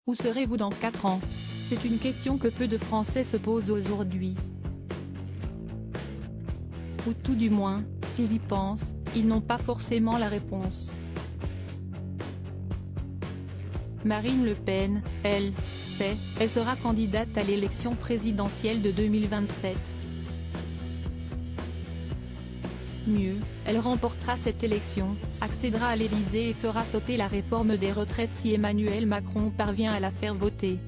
Où serez-vous dans 4 ans? C'est une question que peu de Français se posent aujourd'hui. Ou tout du moins, s'ils y pensent, ils n'ont pas forcément la réponse. Marine Le Pen, elle, sait, elle sera candidate à l'élection présidentielle de 2027. Mieux, elle remportera cette élection, accédera à l'Élysée et fera sauter la réforme des retraites si Emmanuel Macron parvient à la faire voter.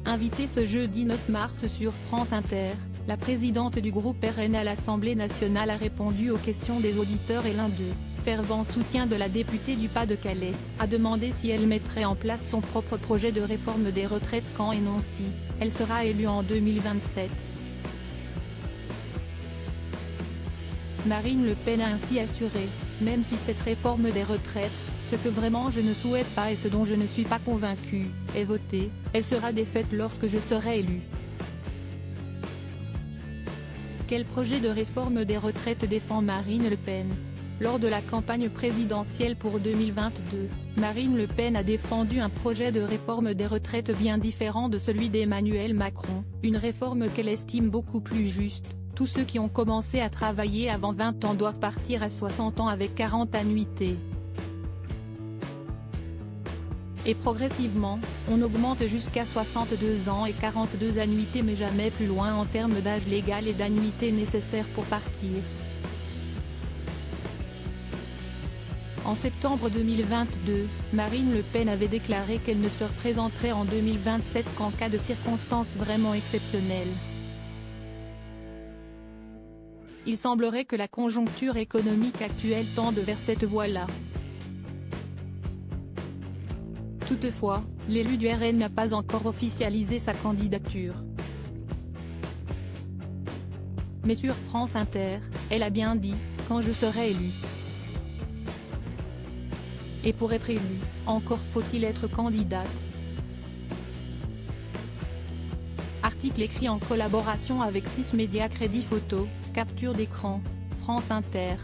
Invitée ce jeudi 9 mars sur France Inter, la présidente du groupe RN à l'Assemblée nationale a répondu aux questions des auditeurs et l'un d'eux, fervent soutien de la députée du Pas-de-Calais, a demandé si elle mettrait en place son propre projet de réforme des retraites quand et non si elle sera élue en 2027. Marine Le Pen a ainsi assuré, même si cette réforme des retraites, ce que vraiment je ne souhaite pas et ce dont je ne suis pas convaincue, est votée, elle sera défaite lorsque je serai élue. Quel projet de réforme des retraites défend Marine Le Pen? Lors de la campagne présidentielle pour 2022, Marine Le Pen a défendu un projet de réforme des retraites bien différent de celui d'Emmanuel Macron, une réforme qu'elle estime beaucoup plus juste. Tous ceux qui ont commencé à travailler avant 20 ans doivent partir à 60 ans avec 40 annuités. Et progressivement, on augmente jusqu'à 62 ans et 42 annuités mais jamais plus loin en termes d'âge légal et d'annuités nécessaires pour partir. En septembre 2022, Marine Le Pen avait déclaré qu'elle ne se représenterait en 2027 qu'en cas de circonstances vraiment exceptionnelles. Il semblerait que la conjoncture économique actuelle tende vers cette voie-là. Toutefois, l'élu du RN n'a pas encore officialisé sa candidature. Mais sur France Inter, elle a bien dit « quand je serai élue ». Et pour être élue, encore faut-il être candidate. Article écrit en collaboration avec 6 médias. Crédit photo, capture d'écran, France Inter.